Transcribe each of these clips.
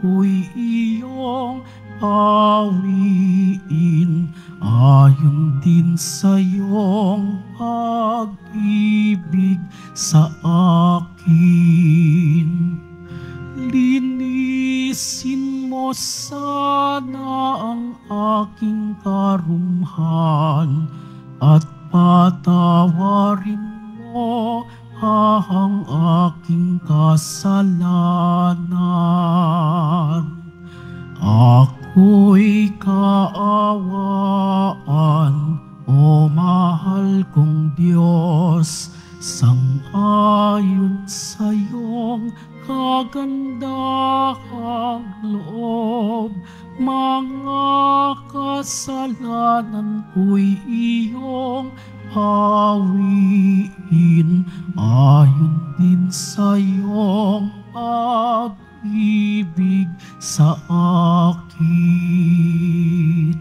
ko'y iyong awiin, ayon din sa iyong pag-ibig sa akin. Linisin mo sana ang aking karumhan at patawarin mo ang aking kasalanan. Ako'y kaawaan, o mahal kong Diyos, sang-ayon sa iyong kagandahang loob. Mga kasalanan ko'y iyong hawiin, ayon din sa iyong pag-ibig sa akin.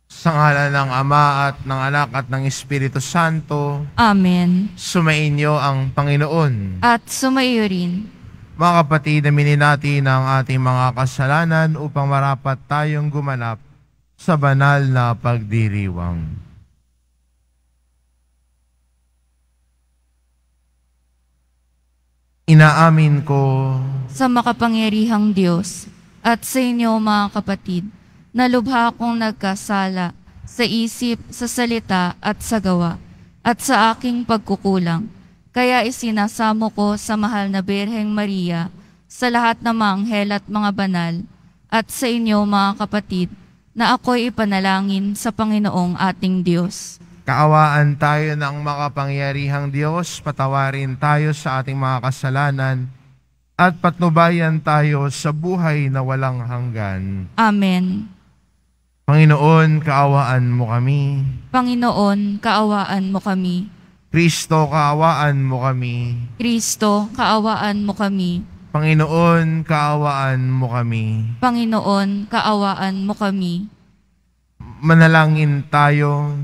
Sa ngalan ng Ama at ng Anak at ng Espiritu Santo. Amen. Sumainyo ang Panginoon. At sumaiyo rin. Mga kapatid, aminin natin ang ating mga kasalanan upang marapat tayong gumanap sa banal na pagdiriwang. Inaamin ko Sa makapangyarihang Diyos at sa inyo mga kapatid, na lubha akong nagkasala sa isip, sa salita at sa gawa, at sa aking pagkukulang. Kaya isinasamo ko sa mahal na Birheng Maria, sa lahat ng mga anghel at mga banal, at sa inyo mga kapatid, na ako'y ipanalangin sa Panginoong ating Diyos. kaawaan tayo ng makapangyarihang Diyos, patawarin tayo sa ating mga kasalanan, at patnubayan tayo sa buhay na walang hanggan. Amen. Panginoon, kaawaan mo kami. Panginoon, kaawaan mo kami. Kristo, kaawaan mo kami. Kristo, kaawaan mo kami. Panginoon, kaawaan mo kami. Panginoon, kaawaan mo kami. Manalangin tayo.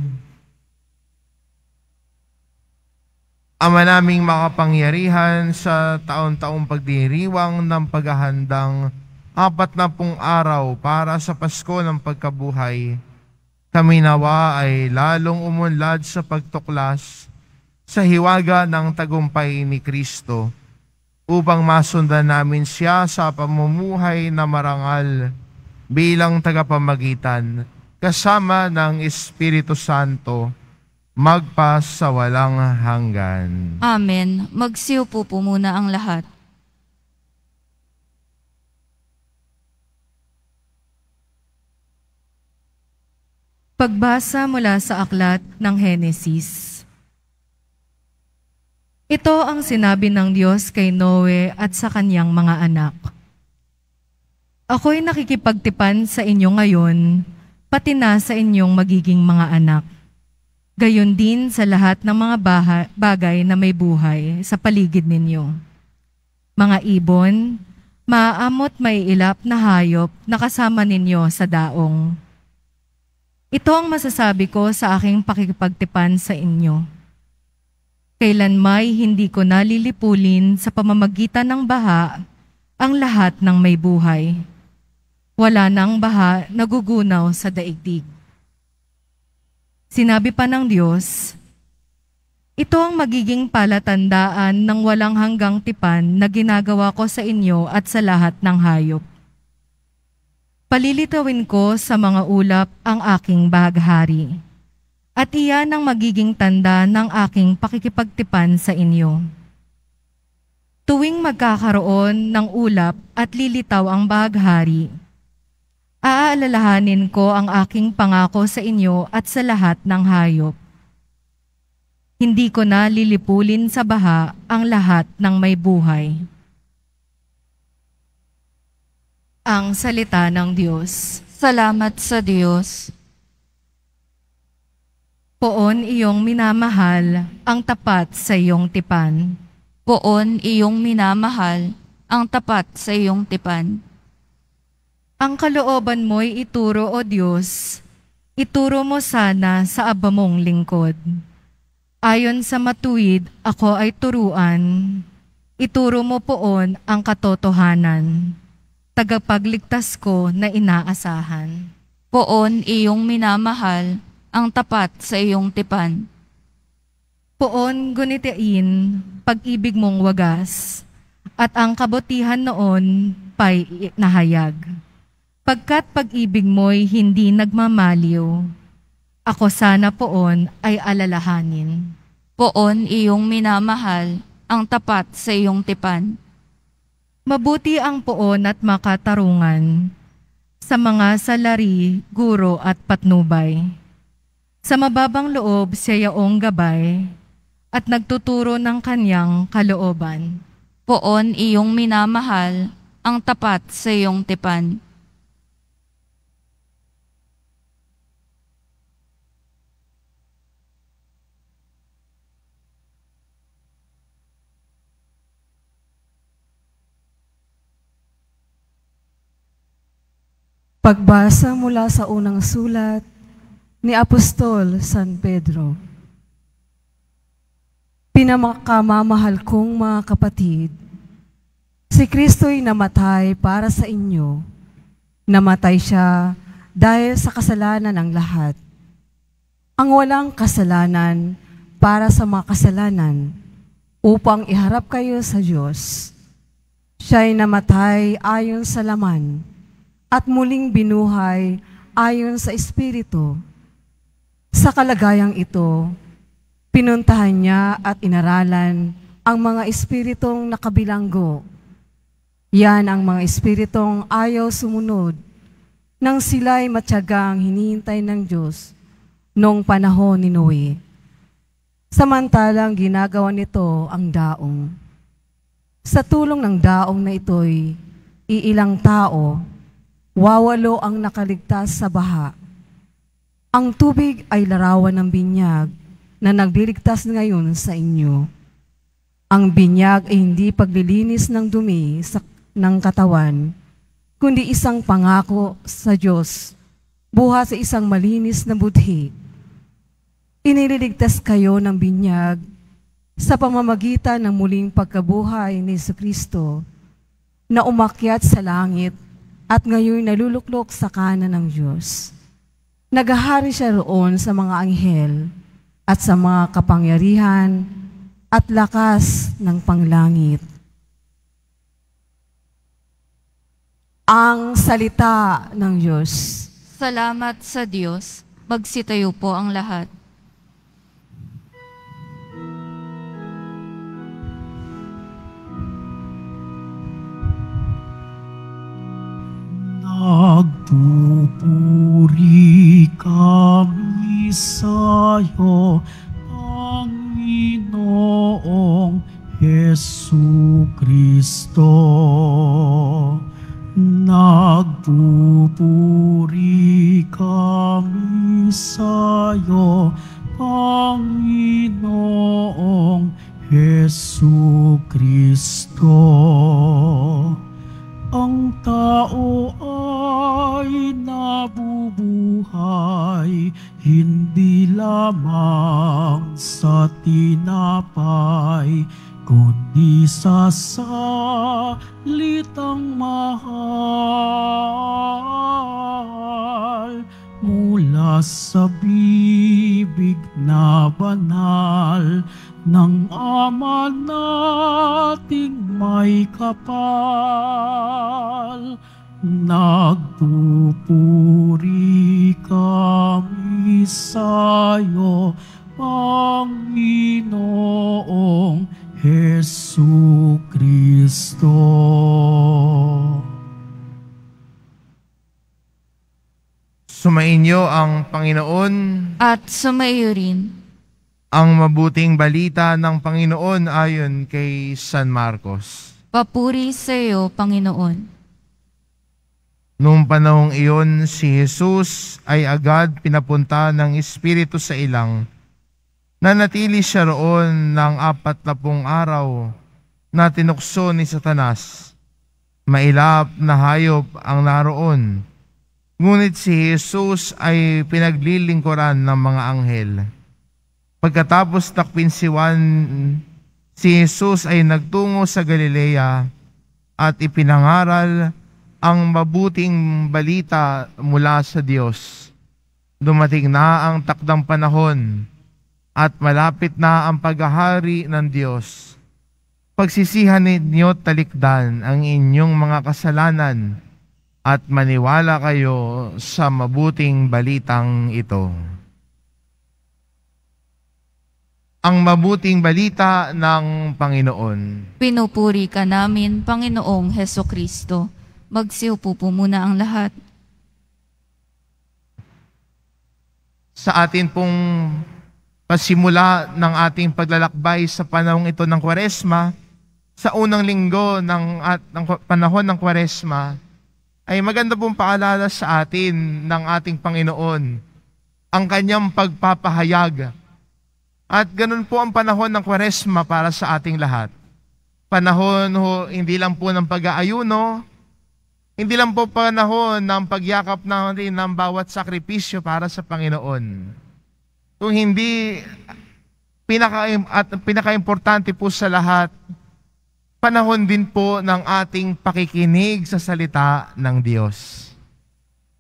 Ama naming makapangyarihan, sa taon-taong pagdiriwang ng paghahandang 40 araw para sa Pasko ng Pagkabuhay, kami nawa ay lalong umunlad sa pagtuklas sa hiwaga ng tagumpay ni Kristo, upang masundan namin siya sa pamumuhay na marangal bilang tagapamagitan kasama ng Espiritu Santo, magpa sa walang hanggan. Amen. Magsiupo po muna ang lahat. Pagbasa mula sa aklat ng Henesis. Ito ang sinabi ng Diyos kay Noe at sa kanyang mga anak. Ako'y nakikipagtipan sa inyo ngayon, pati na sa inyong magiging mga anak. Gayon din sa lahat ng mga bagay na may buhay sa paligid ninyo. Mga ibon, maaamot may ilap na hayop na kasama ninyo sa daong. Ito ang masasabi ko sa aking pakikipagtipan sa inyo. Kailanmay hindi ko nalilipulin sa pamamagitan ng baha ang lahat ng may buhay. Wala nang baha nagugunaw sa daigdig. Sinabi pa ng Diyos, ito ang magiging palatandaan ng walang hanggang tipan na ginagawa ko sa inyo at sa lahat ng hayop. Palilitawin ko sa mga ulap ang aking bahaghari, at iyan ang magiging tanda ng aking pakikipagtipan sa inyo. Tuwing magkakaroon ng ulap at lilitaw ang bahaghari, aalalahanin ko ang aking pangako sa inyo at sa lahat ng hayop. Hindi ko na lilipulin sa baha ang lahat ng may buhay. Ang salita ng Diyos. Salamat sa Diyos. Poon iyong minamahal ang tapat sa iyong tipan. Poon iyong minamahal ang tapat sa iyong tipan. Ang kalooban mo'y ituro, O Diyos, ituro mo sana sa aba mong lingkod. Ayon sa matuwid, ako ay turuan. Ituro mo poon ang katotohanan, tagapagligtas ko na inaasahan. Poon iyong minamahal, ang tapat sa iyong tipan. Poon gunitain pag-ibig mong wagas, at ang kabutihan noon pa'y nahayag. Pagkat pag-ibig mo'y hindi nagmamaliw, ako sana poon ay alalahanin. Poon iyong minamahal, ang tapat sa iyong tipan. Mabuti ang poon at makatarungan sa mga salari, guro at patnubay. Sa mababang loob siya yaong gabay at nagtuturo ng kanyang kalooban. Poon iyong minamahal, ang tapat sa iyong tipan. Pagbasa mula sa unang sulat ni Apostol San Pedro. Pinamakamamahal kong mga kapatid, si Kristo'y namatay para sa inyo. Namatay siya dahil sa kasalanan ng lahat. Ang walang kasalanan para sa mga kasalanan, upang iharap kayo sa Diyos. Siya'y namatay ayon sa laman, at muling binuhay ayon sa Espiritu. Sa kalagayang ito, pinuntahan niya at inaralan ang mga espiritong nakabilanggo. Yan ang mga espiritong ayaw sumunod nang sila'y matyagang hinihintay ng Diyos noong panahon ni Noe. Samantalang ginagawa nito ang daong. Sa tulong ng daong na ito'y iilang tao, 80 ang nakaligtas sa baha. Ang tubig ay larawan ng binyag na nagliligtas ngayon sa inyo. Ang binyag ay hindi paglilinis ng dumi ng katawan, kundi isang pangako sa Diyos, buhat sa isang malinis na budhi. Iniligtas kayo ng binyag sa pamamagitan ng muling pagkabuhay ni Jesucristo na umakyat sa langit at ngayon naluluklok sa kanan ng Diyos. Naghahari siya roon sa mga anghel at sa mga kapangyarihan at lakas ng panglangit. Ang salita ng Diyos. Salamat sa Diyos. Magsitayo po ang lahat. Nagpupuri kami sa'yo, Panginoong Jesucristo. Nagpupuri kami sa'yo, Panginoong Jesucristo. Ang tao ay nabubuhay, hindi lamang sa tinapay, kundi sa salitang mahal mula sa bibig na banal ng Ama nating may kapal. Nagpupuri kami sa'yo, Panginoong Jesucristo. Sumainyo ang Panginoon. At sumaiyo rin. Ang mabuting balita ng Panginoon ayon kay San Marcos. Papuri sa iyo, Panginoon. Noong panahong iyon, si Jesus ay agad pinapunta ng Espiritu sa ilang. Nanatili siya roon ng 40 araw na tinukso ni Satanas. Mailap na hayop ang naroon. Ngunit si Jesus ay pinaglilingkuran ng mga anghel. Pagkatapos takpin si Juan, Si Jesus ay nagtungo sa Galilea at ipinangaral ang mabuting balita mula sa Diyos. Dumating na ang takdang panahon at malapit na ang paghahari ng Diyos. Pagsisihan ninyo talikdan ang inyong mga kasalanan at maniwala kayo sa mabuting balitang ito. Ang mabuting balita ng Panginoon. Pinupuri ka namin, Panginoong Hesukristo. Magsiupo po muna ang lahat. Sa atin pong pasimula ng ating paglalakbay sa panahong ito ng Kwaresma, sa unang linggo ng panahon ng Kwaresma, ay maganda pong paalala sa atin ng ating Panginoon ang kanyang pagpapahayag. At ganun po ang panahon ng Kwaresma para sa ating lahat. Panahon hindi lang po ng pag-aayuno, hindi lang po panahon ng pagyakap natin ng bawat sakripisyo para sa Panginoon. Kung hindi, pinaka-importante po sa lahat, panahon din po ng ating pakikinig sa salita ng Diyos.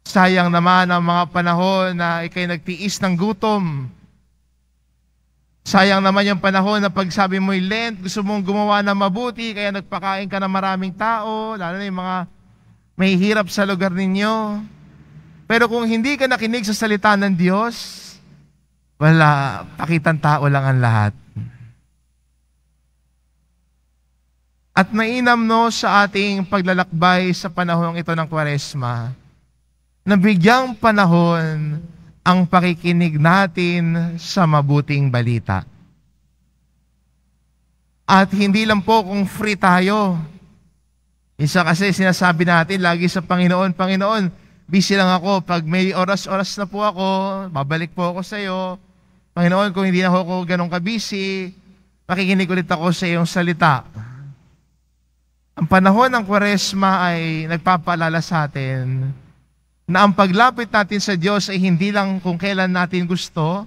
Sayang naman ang mga panahon na ikay nagtiis ng gutom. Sayang naman yung panahon na pag sabi mo'y Lent, gusto mong gumawa ng mabuti, kaya nagpakain ka ng maraming tao, lalo na yung mga may hirap sa lugar ninyo. Pero kung hindi ka nakinig sa salita ng Diyos, wala, pakitang tao lang ang lahat. At mainam sa ating paglalakbay sa panahon ito ng Kwaresma, na bigyang panahon ang pakikinig natin sa mabuting balita. At hindi lang po kung free tayo. Isa kasi sinasabi natin lagi sa Panginoon, Panginoon, busy lang ako. Pag may oras-oras na po ako, babalik po ako sa iyo. Panginoon, kung hindi na ako ganun ka-busy, makikinig ulit ako sa iyong salita. Ang panahon ng Kwaresma ay nagpapaalala sa atin na ang paglapit natin sa Diyos ay hindi lang kung kailan natin gusto,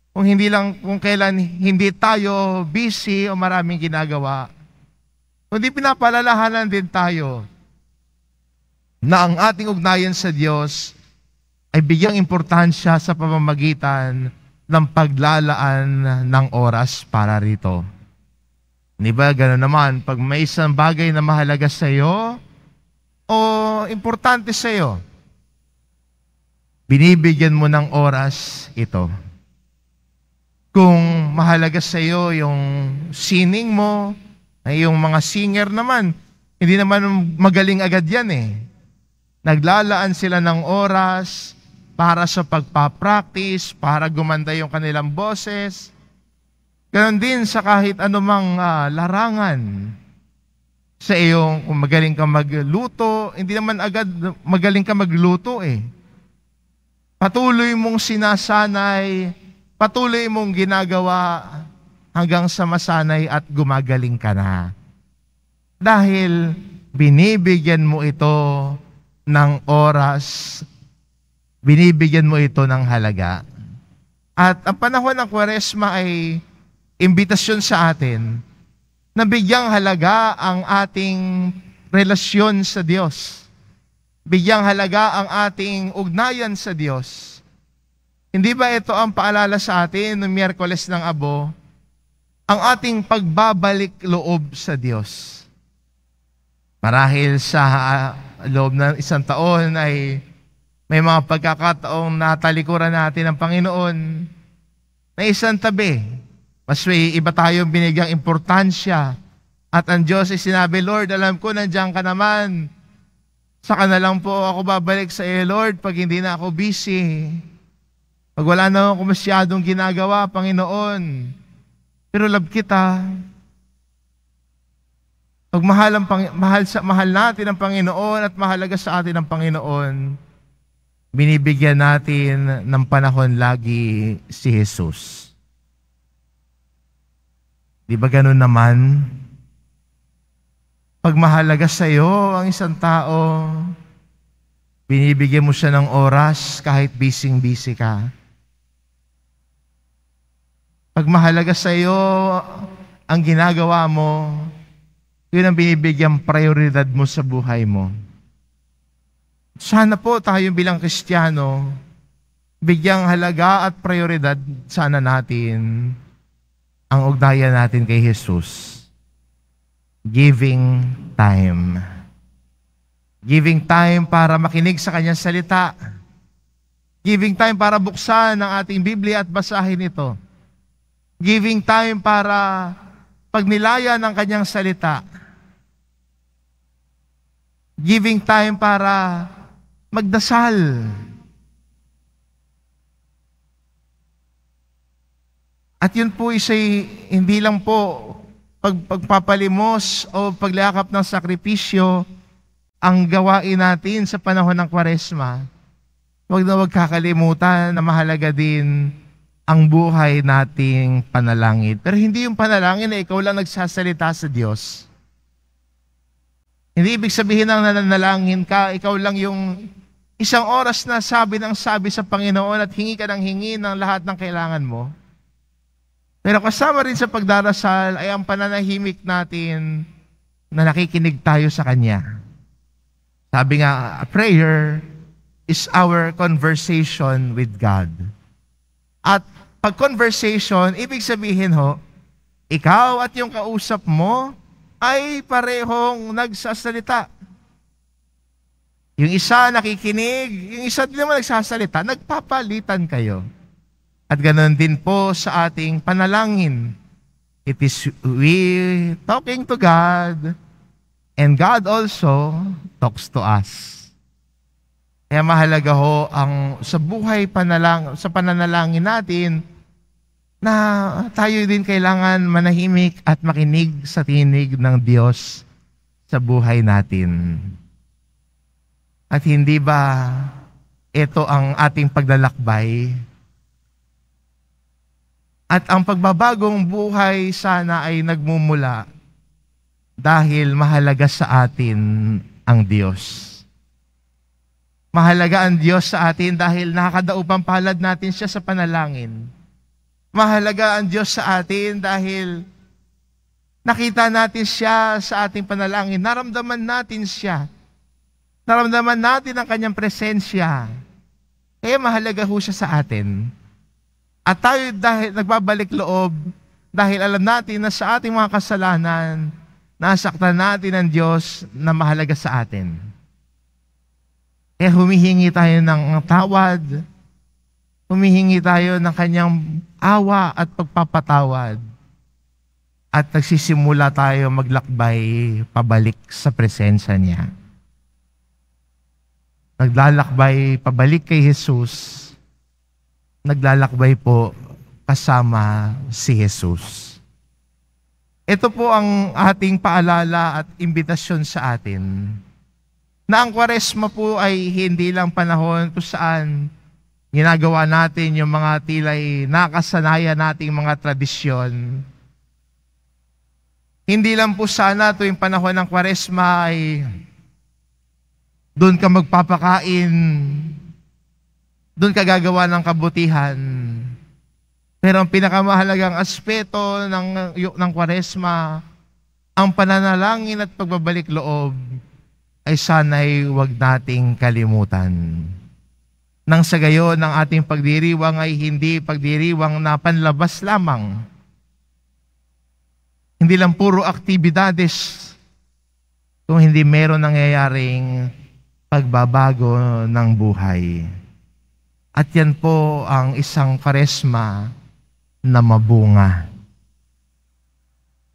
kung hindi lang kung kailan hindi tayo busy o maraming ginagawa, kundi pinapaalalahanan din tayo na ang ating ugnayan sa Diyos ay bigyang importansya sa pamamagitan ng paglalaan ng oras para rito. Di ba, gano'n naman, pag may isang bagay na mahalaga sa iyo o importante sa iyo, binibigyan mo ng oras ito. Kung mahalaga sa iyo yung sining mo, ay yung mga singer naman, hindi naman magaling agad yan eh. Naglalaan sila ng oras para sa pagpapractice, para gumanda yung kanilang boses. Ganon din sa kahit anumang larangan. Sa iyong, kung magaling ka magluto, hindi naman agad magaling ka magluto eh. Patuloy mong sinasanay, patuloy mong ginagawa hanggang sa masanay at gumagaling ka na. Dahil binibigyan mo ito ng oras, binibigyan mo ito ng halaga. At ang panahon ng Kwaresma ay imbitasyon sa atin na bigyang halaga ang ating relasyon sa Diyos. Bigyang halaga ang ating ugnayan sa Diyos. Hindi ba ito ang paalala sa atin noong Miyerkules ng Abo? Ang ating pagbabalik loob sa Diyos. Marahil sa loob ng isang taon ay may mga pagkakataong natalikuran natin ng Panginoon na isang tabi. Mas may iba tayong binigyang importansya. At ang Diyos ay sinabi, Lord, alam ko nandiyan ka naman. Saka na lang po ako babalik sa iyo, Lord, pag hindi na ako busy. Pag wala na ako masyadong ginagawa, Panginoon. Pero love kita. Pag mahal natin ang Panginoon at mahalaga sa atin ang Panginoon, binibigyan natin ng panahon lagi si Jesus. Di ba ganun naman? Pag mahalaga sa iyo ang isang tao, binibigyan mo siya ng oras kahit busy-busy ka. Pag mahalaga sa iyo ang ginagawa mo, yun ang binibigyan prioridad mo sa buhay mo. Sana po tayo bilang Kristiyano, bigyang halaga at prioridad sana natin ang ugnayan natin kay Jesus. Giving time. Giving time para makinig sa kanyang salita. Giving time para buksan ang ating Biblia at basahin ito. Giving time para pagnilayan ang kanyang salita. Giving time para magdasal. At yun po isa'y hindi lang po pagpapalimos o paglakap ng sakripisyo ang gawain natin sa panahon ng Kwaresma. Huwag na huwag kakalimutan na mahalaga din ang buhay nating panalangin. Pero hindi yung panalangin na ikaw lang nagsasalita sa Diyos. Hindi ibig sabihin ng nananalangin ka, ikaw lang yung isang oras na sabi sa Panginoon at hingi ka ng hingi ng lahat ng kailangan mo. Pero kasama rin sa pagdarasal ay ang pananahimik natin na nakikinig tayo sa Kanya. Sabi nga, prayer is our conversation with God. At pag conversation, ibig sabihin ikaw at yung kausap mo ay parehong nagsasalita. Yung isa nakikinig, yung isa din naman nagsasalita, nagpapalitan kayo. At ganoon din po sa ating panalangin. It is we talking to God, and God also talks to us. Kaya mahalaga ang sa buhay sa pananalangin natin na tayo din kailangan manahimik at makinig sa tinig ng Diyos sa buhay natin. At hindi ba ito ang ating paglalakbay? At ang pagbabagong buhay sana ay nagmumula dahil mahalaga sa atin ang Diyos. Mahalaga ang Diyos sa atin dahil nakakadaupang palad natin siya sa panalangin. Mahalaga ang Diyos sa atin dahil nakita natin siya sa ating panalangin. Naramdaman natin siya. Naramdaman natin ang kanyang presensya. Kaya mahalaga ho siya sa atin. At tayo dahil nagbabalik loob, dahil alam natin na sa ating mga kasalanan, nasaktan natin ang Diyos na mahalaga sa atin. Kaya humihingi tayo ng tawad, humihingi tayo ng kanyang awa at pagpapatawad. At nagsisimula tayo maglakbay pabalik sa presensya niya. Naglalakbay pabalik kay Jesus, naglalakbay po kasama si Jesus. Ito po ang ating paalala at imbitasyon sa atin na ang Kwaresma po ay hindi lang panahon kung saan ginagawa natin yung mga tilay nakasanayan nating mga tradisyon. Hindi lang po sana tuwing panahon ng Kwaresma ay doon ka magpapakain, doon ka gagawa ng kabutihan. Pero ang pinakamahalagang aspeto ng Kwaresma, ang pananalangin at pagbabalik loob, ay sana'y huwag nating kalimutan. Nang sa gayon, ang ating pagdiriwang ay hindi pagdiriwang na panlabas lamang. Hindi lang puro aktibidades, kung hindi meron nangyayaring pagbabago ng buhay. At yan po ang isang Kwaresma na mabunga.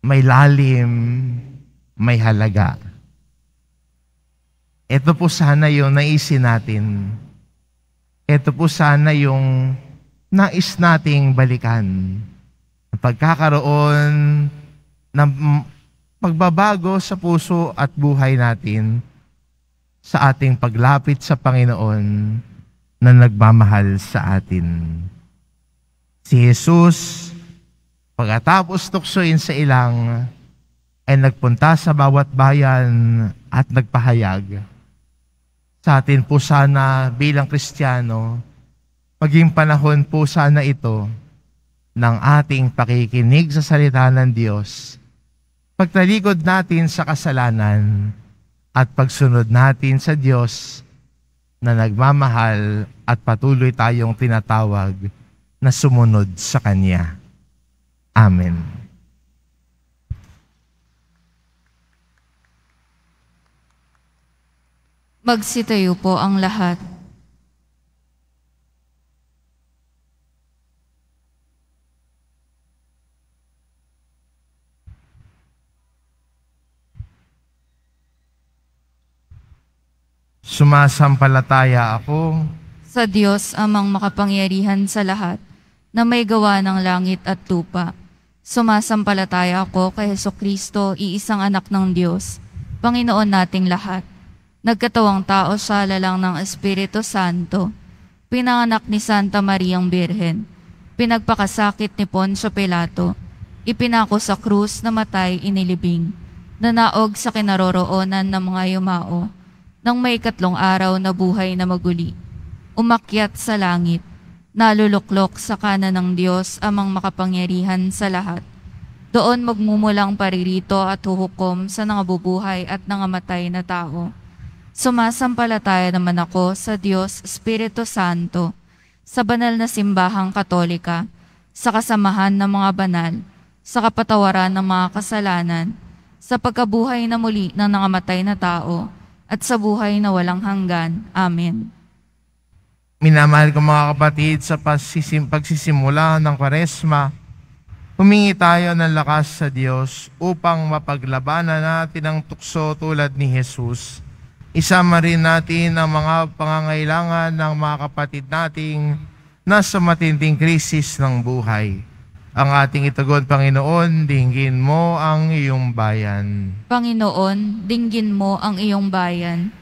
May lalim, may halaga. Ito po sana yung naisin natin. Ito po sana yung nais nating balikan. Pagkakaroon ng pagbabago sa puso at buhay natin sa ating paglapit sa Panginoon na nagmamahal sa atin. Si Jesus, pagkatapos tuksoin sa ilang, ay nagpunta sa bawat bayan at nagpahayag. Sa atin po sana bilang Kristiyano, maging panahon po sana ito ng ating pakikinig sa salita ng Diyos, pagtalikod natin sa kasalanan at pagsunod natin sa Diyos na nagmamahal at patuloy tayong tinatawag na sumunod sa Kanya. Amen. Magsitayo po ang lahat. Sumasampalataya ako Sa Diyos amang makapangyarihan sa lahat, na may gawa ng langit at lupa. Sumasampalataya ako kay Hesukristo, iisang anak ng Diyos, Panginoon nating lahat. Nagkatawang tao sa lalang ng Espiritu Santo, pinanganak ni Santa Mariang Birhen, pinagpakasakit ni Poncio Pilato, ipinako sa krus, namatay, inilibing, nanaog sa kinaroroonan ng mga yumao, nang may 3 araw na buhay na maguli, umakyat sa langit, naluluklok sa kanan ng Diyos amang makapangyarihan sa lahat. Doon magmumulang paririto at huhukom sa nangabubuhay at nangamatay na tao. Sumasampalataya naman ako sa Diyos Espiritu Santo, sa banal na simbahang katolika, sa kasamahan ng mga banal, sa kapatawaran ng mga kasalanan, sa pagkabuhay na muli ng nangamatay na tao, at sa buhay na walang hanggan. Amen. Minamahal ko mga kapatid, sa pagsisimula ng Kwaresma, humingi tayo ng lakas sa Diyos upang mapaglabanan natin ang tukso tulad ni Jesus. Isama rin natin ang mga pangangailangan ng mga kapatid nating nasa matinding krisis ng buhay. Ang ating itugon, Panginoon, dinggin mo ang iyong bayan. Panginoon, dinggin mo ang iyong bayan.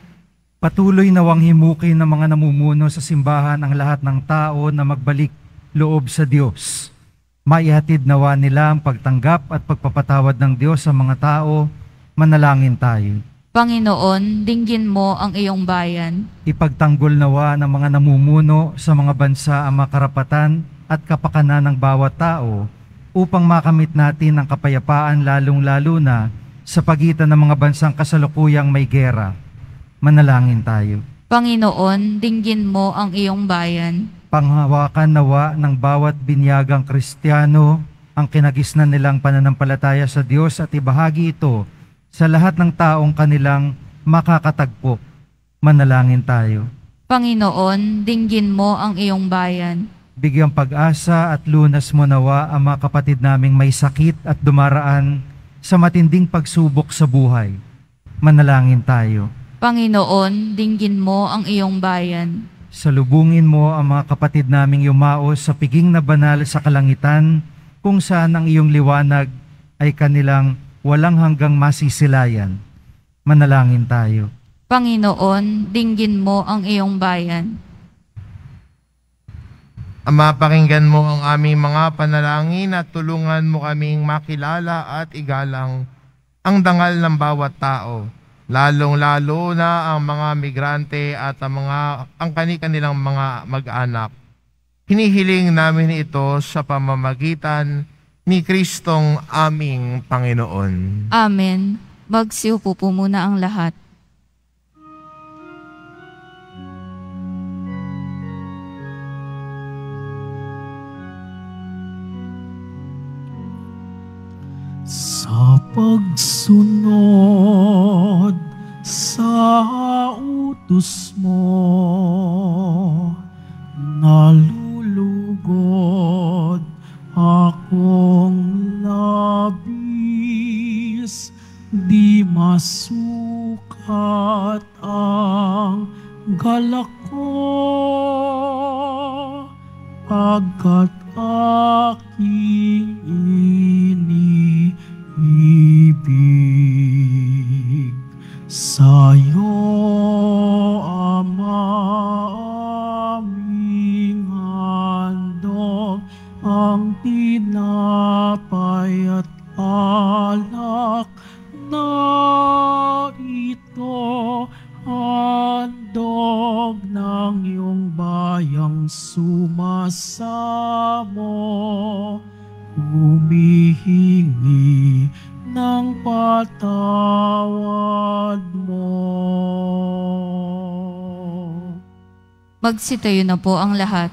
Patuloy nawang himukin ng mga namumuno sa simbahan ang lahat ng tao na magbalik loob sa Diyos. Maihatid nawa nila ang pagtanggap at pagpapatawad ng Diyos sa mga tao. Manalangin tayo. Panginoon, dinggin mo ang iyong bayan. Ipagtanggol nawa ng mga namumuno sa mga bansa ang makarapatan at kapakanan ng bawat tao upang makamit natin ang kapayapaan, lalong-lalo na sa pagitan ng mga bansang kasalukuyang may gera. Manalangin tayo. Panginoon, dinggin mo ang iyong bayan. Panghawakan nawa ng bawat binyagang Kristiyano ang kinagisnan nilang pananampalataya sa Diyos at ibahagi ito sa lahat ng taong kanilang makakatagpo. Manalangin tayo. Panginoon, dinggin mo ang iyong bayan. Bigyang pag-asa at lunas mo nawa ang mga kapatid naming may sakit at dumaraan sa matinding pagsubok sa buhay. Manalangin tayo. Panginoon, dinggin mo ang iyong bayan. Salubungin mo ang mga kapatid naming yumaos sa piging na banal sa kalangitan, kung saan ang iyong liwanag ay kanilang walang hanggang masisilayan. Manalangin tayo. Panginoon, dinggin mo ang iyong bayan. Ama, pakinggan mo ang aming mga panalangin at tulungan mo kaming makilala at igalang ang dangal ng bawat tao, lalong-lalo na ang mga migrante at ang kanilang mga mag-anak. Hinihiling namin ito sa pamamagitan ni Kristong aming Panginoon. Amen. Magsiupo po muna ang lahat. Sa pagsunod sa utos mo, nalulugod akong labis, di masukat ang galak ko, pagkat aking iniibig. Sa'yo, Ama, aming handog ang tinapay at alak na ito, handog ng iyong bayan. bayang sumasamo, humihingi ng patawad mo. Magsitayo na po ang lahat.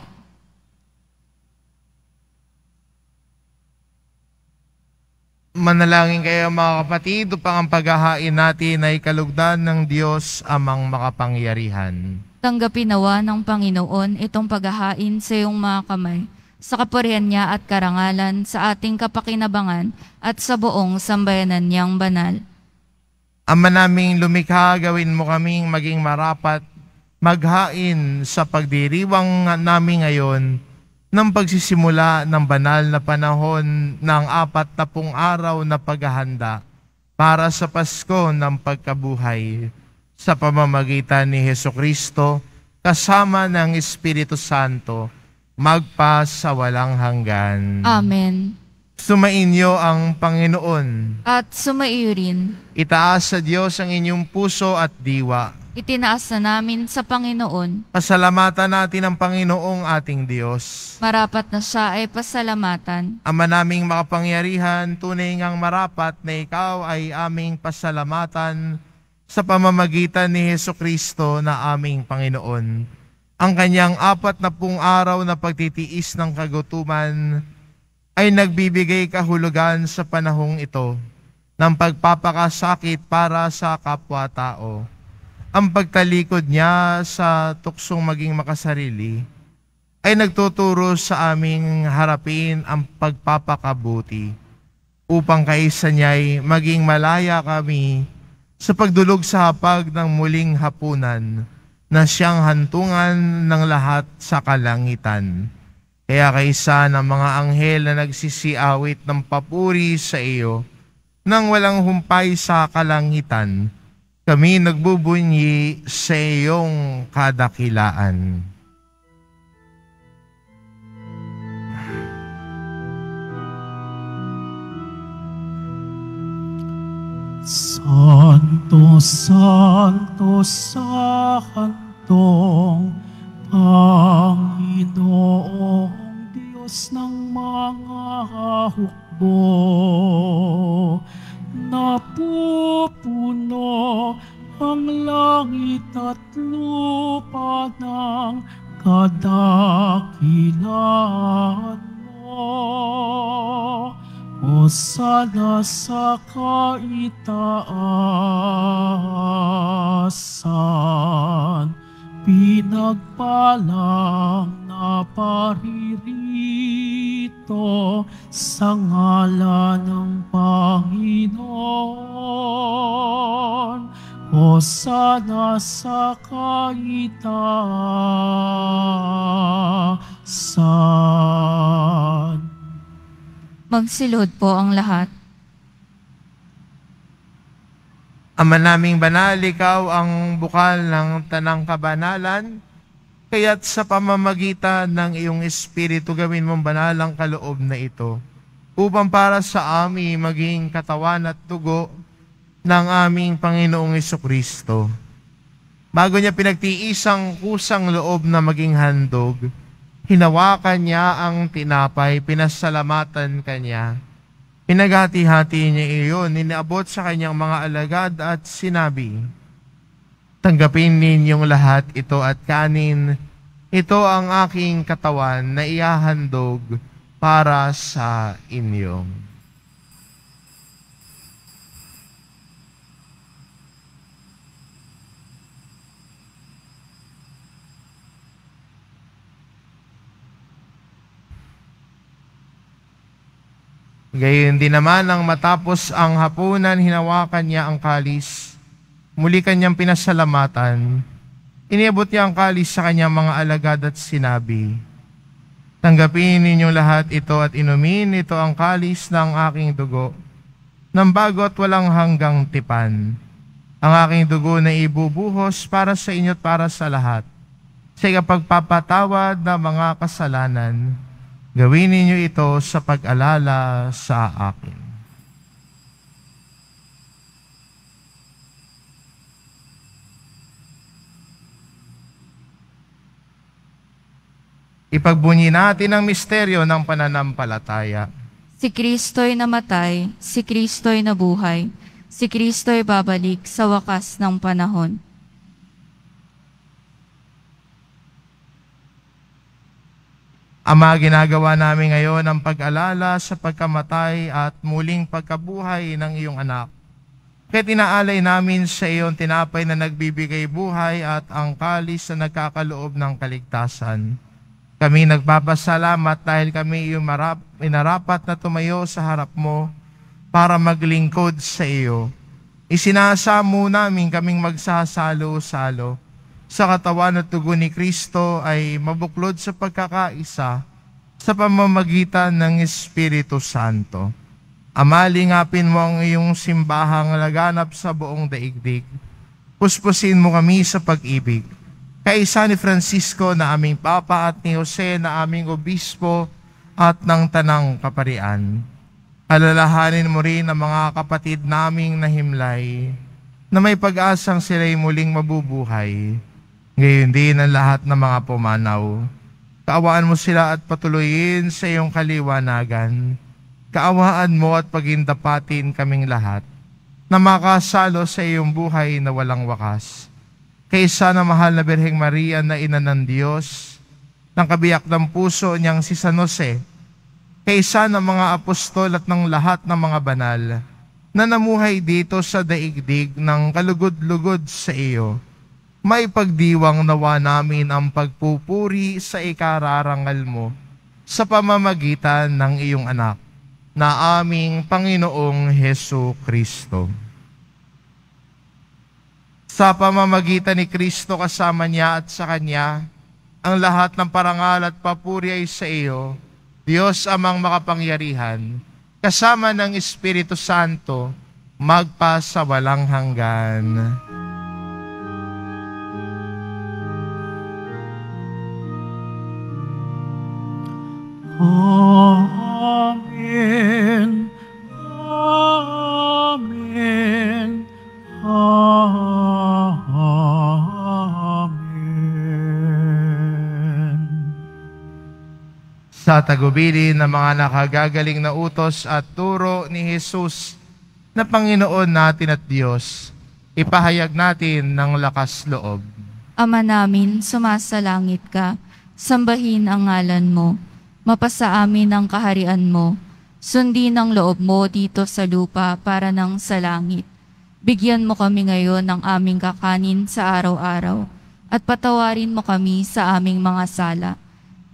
Manalangin kayo mga kapatid upang ang paghahain natin ay kalugdan ng Diyos amang makapangyarihan. Tanggapin nawa ng Panginoon itong paghahain sa iyong mga kamay, sa kapurihan niya at karangalan, sa ating kapakinabangan at sa buong sambayanan niyang banal. Ama naming lumikha, gawin mo kaming maging marapat, maghain sa pagdiriwang namin ngayon ng pagsisimula ng banal na panahon ng 40 araw na paghahanda para sa Pasko ng pagkabuhay sa pamamagitan ni Hesukristo kasama ng Espiritu Santo magpa sa walang hanggan. Amen. Sumainyo ang Panginoon. At sumaiyo rin. Itaas sa Diyos ang inyong puso at diwa. Itinaas na namin sa Panginoon. Pasalamatan natin ang Panginoong ating Diyos. Marapat na siya ay pasalamatan. Ama naming makapangyarihan, tunay ngang marapat na ikaw ay aming pasalamatan sa pamamagitan ni Hesukristo na aming Panginoon. Ang kanyang 40 araw na pagtitiis ng kagutuman ay nagbibigay kahulugan sa panahong ito ng pagpapakasakit para sa kapwa-tao. Ang pagtalikod niya sa tuksong maging makasarili ay nagtuturo sa aming harapin ang pagpapakabuti upang kaisa niya'y maging malaya kami sa pagdulog sa hapag ng muling hapunan na siyang hantungan ng lahat sa kalangitan. Kaya kaisa ng mga anghel na nagsisiawit ng papuri sa iyo nang walang humpay sa kalangitan, kami nagbubunyi sa iyong kadakilaan. Santo, Santo, Santo, Panginoong Diyos ng mga hukbo, napupuno ang langit at lupa ng kadakilaan mo. Hosana sa kaitaasan, pinagpalang na paririto sa ngalan ng Panginoon. Hosana sa kaitaasan. Magsilod po ang lahat. Ama naming banal, ikaw ang bukal ng tanang kabanalan, kaya't sa pamamagitan ng iyong Espiritu gawin mong banal ang kaloob na ito, upang para sa amin maging katawan at dugo ng aming Panginoong Hesukristo. Bago niya pinagtiis ang kusang loob na maging handog, hinawakan niya ang tinapay, pinasalamatan kanya. Pinaghati-hati niya iyon, iniabot sa kanyang mga alagad at sinabi, tanggapin ninyong lahat ito at kanin. Ito ang aking katawan na ihahandog para sa inyo. Gayon din naman nang matapos ang hapunan, hinawakan niya ang kalis. Muli kanyang pinasalamatan. Iniabot niya ang kalis sa kanyang mga alagad at sinabi, tanggapin ninyong lahat ito at inumin, ito ang kalis ng aking dugo, ng bago at walang hanggang tipan. Ang aking dugo na ibubuhos para sa inyo at para sa lahat, sa ikapagpapatawad ng mga kasalanan. Gawin ninyo ito sa pag-alala sa akin. Ipagbunyi natin ang misteryo ng pananampalataya. Si Kristo'y namatay, si Kristo'y nabuhay, si Kristo'y babalik sa wakas ng panahon. Ama, ginagawa namin ngayon ang pag-alala sa pagkamatay at muling pagkabuhay ng iyong anak. Kaya tinaalay namin sa iyong tinapay na nagbibigay buhay at ang kalis na nagkakaloob ng kaligtasan. Kami nagpapasalamat dahil kami iyong inarapat na tumayo sa harap mo para maglingkod sa iyo. Isinasamo namin kaming magsasalo-salo sa katawan at dugo ni Kristo ay mabuklod sa pagkakaisa sa pamamagitan ng Espiritu Santo. Ama, lingapin mo ang iyong simbahang laganap sa buong daigdig. Puspusin mo kami sa pag-ibig. Kaisa ni Francisco na aming Papa at ni Jose na aming Obispo at ng Tanang Kaparian. Alalahanin mo rin ang mga kapatid naming nahimlay na may pag-asang sila'y muling mabubuhay. Ngayon din ang lahat ng mga pumanaw. Kaawaan mo sila at patuloyin sa iyong kaliwanagan. Kaawaan mo at pagindapatin kaming lahat na makasalo sa iyong buhay na walang wakas. Kaysa na mahal na Birheng Maria na ina ng Diyos, ng kabiyak ng puso niyang si San Jose, kaysa ng mga apostol at ng lahat ng mga banal na namuhay dito sa daigdig ng kalugod-lugod sa iyo, may pagdiwang nawa namin ang pagpupuri sa ikararangal mo sa pamamagitan ng iyong anak, na aming Panginoong Hesu Kristo. Sa pamamagitan ni Kristo kasama niya at sa Kanya, ang lahat ng parangal at papuri ay sa iyo, Diyos amang makapangyarihan, kasama ng Espiritu Santo, magpa sa walang hanggan. Amen. Amen. Amen. Sa tagubilin ng mga nakagagaling na utos at turo ni Jesus na Panginoon natin at Diyos, ipahayag natin ng lakas loob. Ama namin, sumasalangit ka, sambahin ang ngalan mo. Mapasa amin ang kaharian mo. Sundin ang loob mo dito sa lupa para nang sa langit. Bigyan mo kami ngayon ng aming kakanin sa araw-araw at patawarin mo kami sa aming mga sala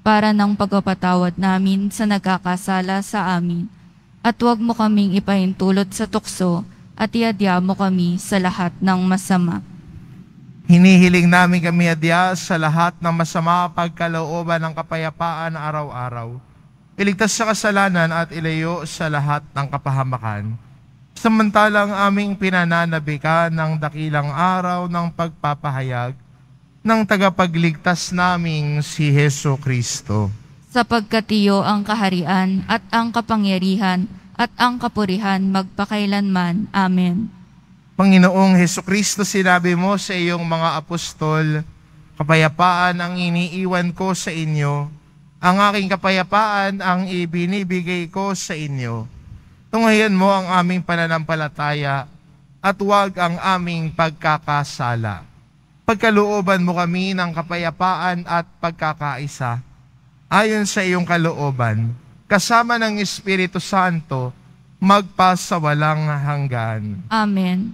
para nang pagpapatawad namin sa nagkakasala sa amin. At huwag mo kaming ipahintulot sa tukso at iadya mo kami sa lahat ng masama. Hinihiling namin kami adya sa lahat ng masama pagkalooban ng kapayapaan araw-araw. Iligtas sa kasalanan at ilayo sa lahat ng kapahamakan. Samantalang aming pinananabikan ng dakilang araw ng pagpapahayag ng tagapagligtas naming si Hesu Kristo. Sapagkat iyo ang kaharian at ang kapangyarihan at ang kapurihan magpakailanman. Amen. Panginoong Hesukristo, sinabi mo sa iyong mga apostol, kapayapaan ang iniiwan ko sa inyo, ang aking kapayapaan ang ibinibigay ko sa inyo. Tunghayan mo ang aming pananampalataya at huwag ang aming pagkakasala. Pagkalooban mo kami ng kapayapaan at pagkakaisa, ayon sa iyong kalooban, kasama ng Espiritu Santo, magpa sa walang hanggan. Amen.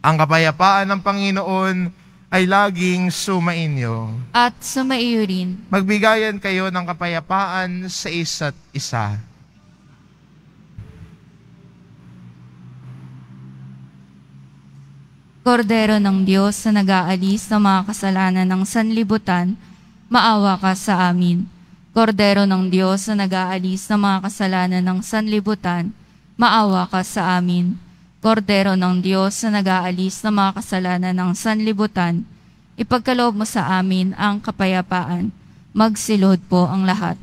Ang kapayapaan ng Panginoon ay laging sumainyo. At sumaiyo rin. Magbigayan kayo ng kapayapaan sa isa't isa. Kordero ng Diyos na nag-aalis ng mga kasalanan ng sanlibutan, maawa ka sa amin. Kordero ng Diyos na nag-aalis ng mga kasalanan ng sanlibutan, maawa ka sa amin. Kordero ng Diyos na nag-aalis ng mga kasalanan ng sanlibutan, ipagkaloob mo sa amin ang kapayapaan. Magsilod po ang lahat.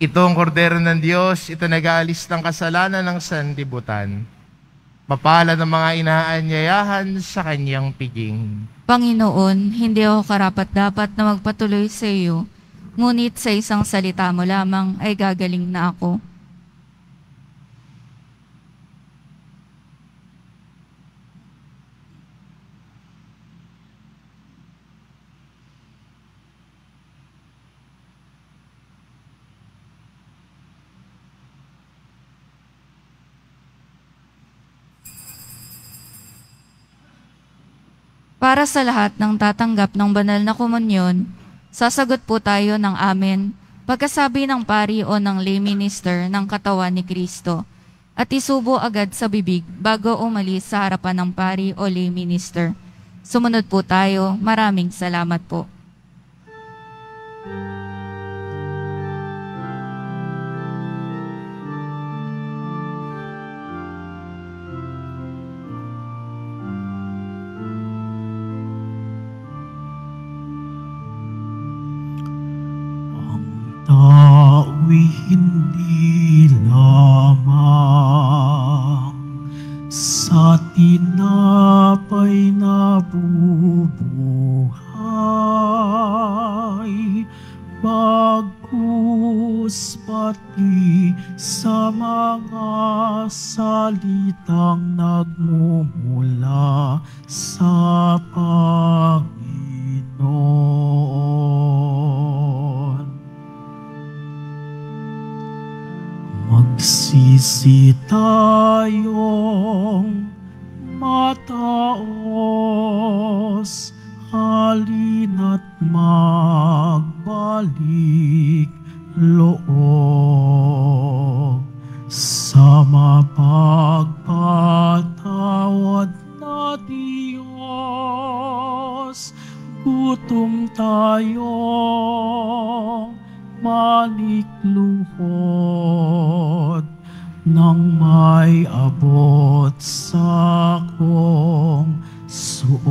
Itong kordero ng Diyos, ito nag-aalis ng kasalanan ng sanlibutan. Mapalad ang mga inaanyayahan sa kanyang piging. Panginoon, hindi ako karapat-dapat na magpatuloy sa iyo, ngunit sa isang salita mo lamang ay gagaling na ako. Para sa lahat ng tatanggap ng banal na komunyon, sasagot po tayo ng amen pagkasabi ng pari o ng lay minister ng katawan ni Kristo at isubo agad sa bibig bago umalis sa harapan ng pari o lay minister. Sumunod po tayo. Maraming salamat po. Tao'y hindi lamang sa tinapay na bubuhay, bagkus pati sa mga salitang nagmumula sa Panginoon. Magsisi tayong mataos, halina't magbalik loob sa mapagpatawad na Diyos. Gutom tayong manikluhod nang may abot sa kong suot.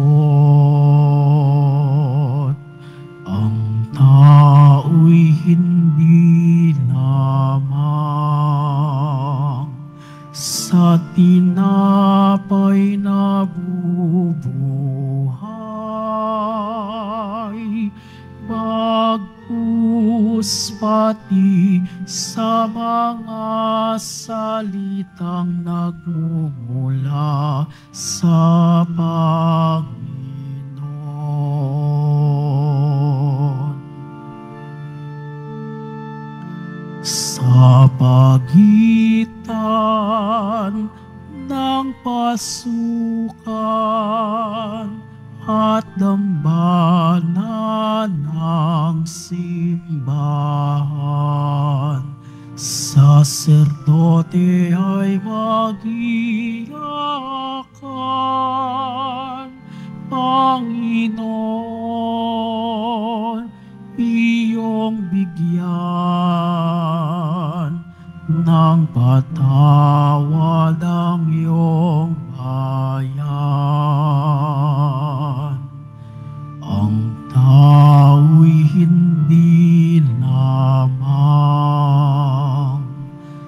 Ang tao'y hindi lamang sa tinapay na bubuhay, bagkus pati sa mga salitang nagmumula sa Panginoon. Sa pagitan ng pasukan at dambana ng simbahan, saserdote ay mag-iyakan. Panginoon, iyong bigyan ng patawad ang iyong bayan. Ang tao'y hindi lamang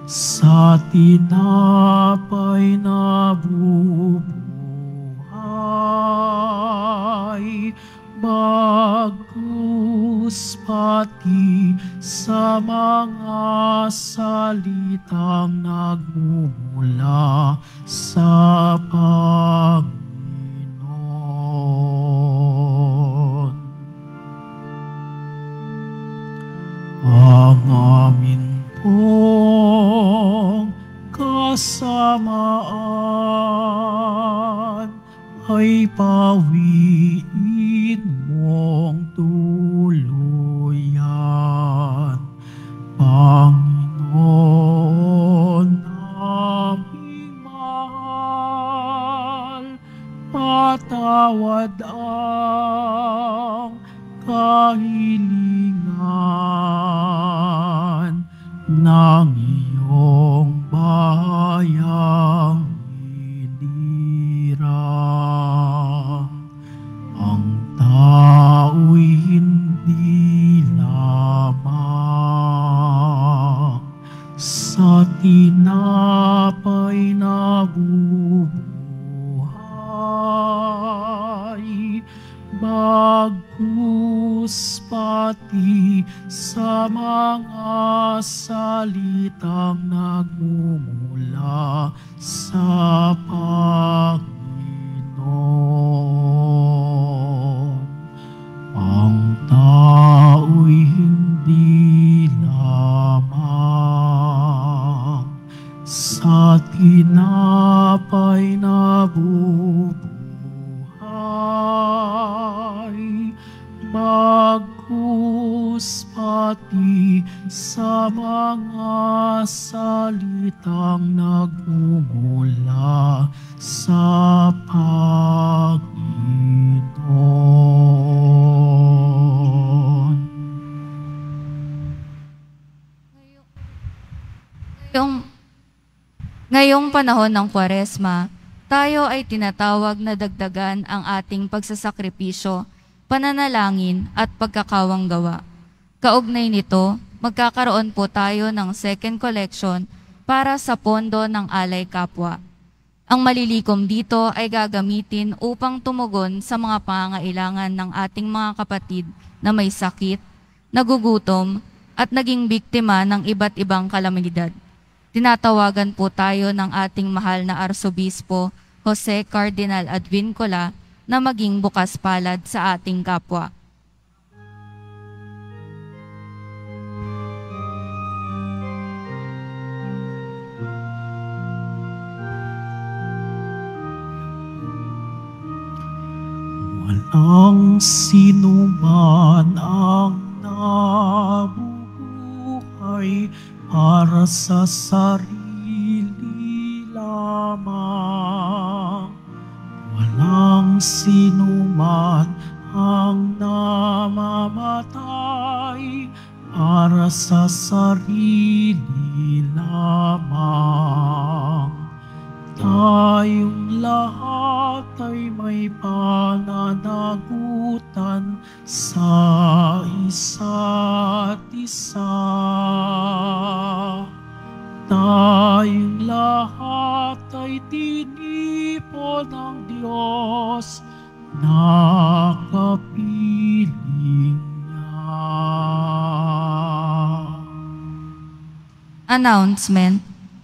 sa tinapay na bubuhay, bagkus pati sa mga salitang nagmumula sa Panginoon. Ang amin pong kasamaan ay pawiin mong tuluyan. Panginoon naming mahal, patawad ang kahilingan ng iyong bayang hinirang. Ang tao'y hindi lamang bagkus pati sa mga salitang nagmumula sa Panginoon. Ang tao'y hindi lamang sa tinapay na bubuhay, bagkus pati sa mga salitang nagmumula sa Panginoon. Ngayong panahon ng Kwaresma, tayo ay tinatawag na dagdagan ang ating pagsasakripisyo, pananalangin at pagkakawanggawa. Kaugnay nito, magkakaroon po tayo ng second collection para sa pondo ng Alay Kapwa. Ang malilikom dito ay gagamitin upang tumugon sa mga pangangailangan ng ating mga kapatid na may sakit, nagugutom at naging biktima ng iba't ibang kalamidad. Tinatawagan po tayo ng ating mahal na Arsobispo, Jose Cardinal Advincola, na maging bukas palad sa ating kapwa. Walang sinuman ang nabubuhay para sa sarili lamang. Walang sinuman ang namamatay para sa sarili lamang. Tayong lahat ay may pananagutan sa isa't isa. Tayong lahat ay tinipon ng Diyos na kapiling niya. Announcement.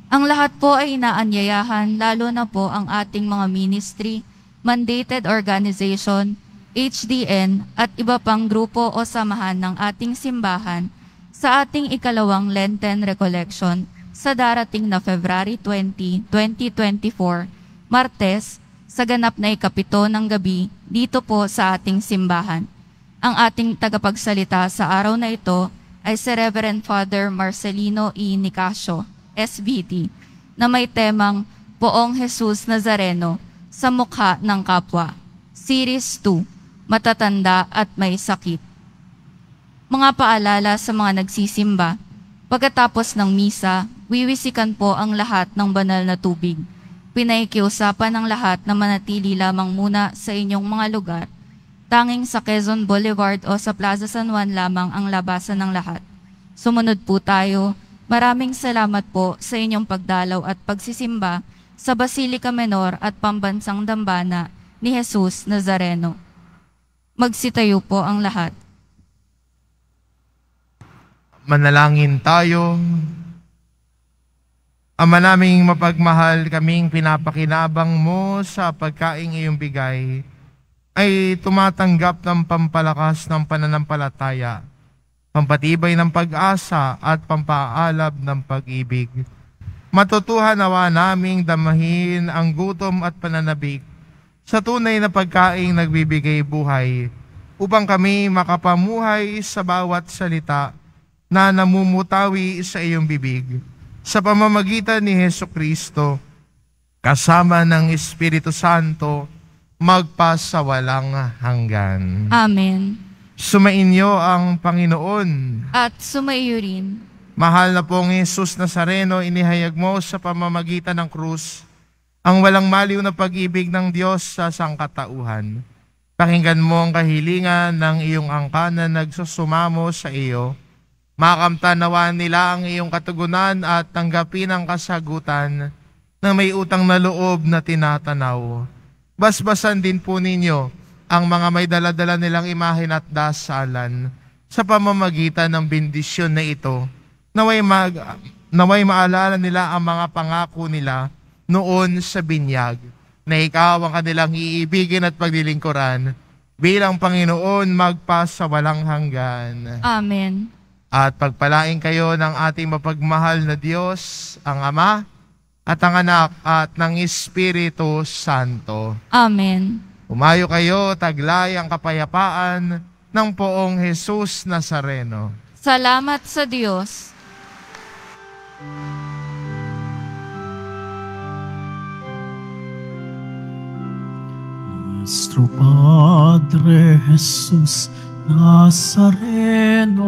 Ang lahat po ay inaanyayahan, lalo na po ang ating mga ministry, mandated organization, HDN at iba pang grupo o samahan ng ating simbahan sa ating ikalawang Lenten Recollection sa darating na February 20, 2024, Martes, sa ganap na ikapito ng gabi dito po sa ating simbahan. Ang ating tagapagsalita sa araw na ito ay si Reverend Father Marcelino E. Nicasio, SVT, na may temang Poong Jesus Nazareno sa mukha ng kapwa. Series 2, Matatanda at May Sakit. Mga paalala sa mga nagsisimba. Pagkatapos ng misa, wiwisikan po ang lahat ng banal na tubig. Pinaikiusapan ng lahat na manatili lamang muna sa inyong mga lugar. Tanging sa Quezon Boulevard o sa Plaza San Juan lamang ang labasan ng lahat. Sumunod po tayo. Maraming salamat po sa inyong pagdalaw at pagsisimba sa Basilica Menor at Pambansang Dambana ni Jesus Nazareno. Magsitayo po ang lahat. Manalangin tayo. Ama naming mapagmahal, kaming pinapakinabang mo sa pagkaing iyong bigay ay tumatanggap ng pampalakas ng pananampalataya, pampatibay ng pag-asa at pampaalab ng pag-ibig. Matutuhan nawa naming damahin ang gutom at pananabik sa tunay na pagkaing nagbibigay buhay upang kami makapamuhay sa bawat salita na namumutawi sa iyong bibig. Sa pamamagitan ni Hesukristo, kasama ng Espiritu Santo, magpasawalang hanggan. Amen. Sumainyo ang Panginoon. At sumaiyo rin. Mahal na pong Jesus Nazareno, inihayag mo sa pamamagitan ng krus ang walang maliw na pag-ibig ng Diyos sa sangkatauhan. Pakinggan mo ang kahilingan ng iyong angkan na nagsusumamo sa iyo. Makamtanawan nila ang iyong katugunan at tanggapin ang kasagutan na may utang na loob na tinatanaw. Basbasan din po ninyo ang mga may dala-dala nilang imahen at dasalan sa pamamagitan ng bendisyon na ito. Naway maalala nila ang mga pangako nila noon sa binyag, na ikaw ang kanilang iibigin at paglilingkuran bilang Panginoon magpasawalang hanggan. Amen. At pagpalain kayo ng ating mapagmahal na Diyos, ang Ama, at ang Anak, at ng Espiritu Santo. Amen. Umayo kayo, taglay ang kapayapaan ng Poong Jesus Nazareno. Salamat sa Diyos. Nuestro Padre Jesus Nazareno,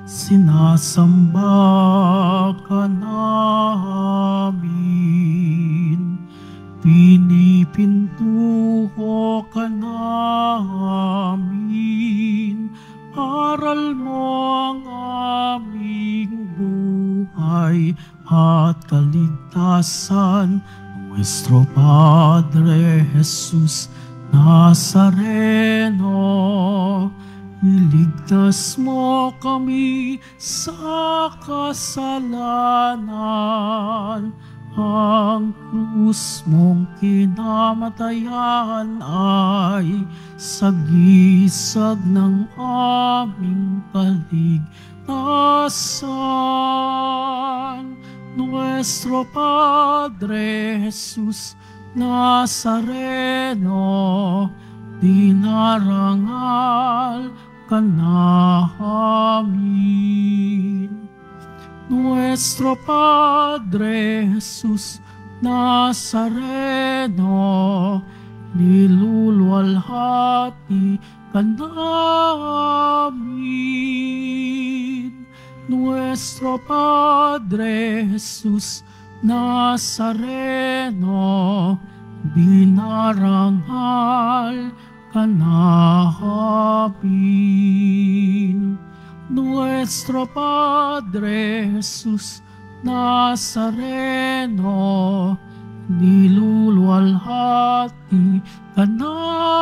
sinasamba ka namin, pinipintuho ka namin, aral mo ang aming buhay at kaligtasan. Nuestro Padre Jesus Nazareno, iligtas mo kami sa kasalanan. Ang krus mong kinamatayan ay sagisag ng aming kaligtasan. Nuestro Padre Jesus Nazareno, dinarangal ka namin. Nuestro Padre Jesus Nazareno, niluluwalhati ka namin. Nuestro Padre Jesus Nazareno, dinarangal ka namin. Nuestro Padre Jesus Nazareno, niluluwalhati ka namin.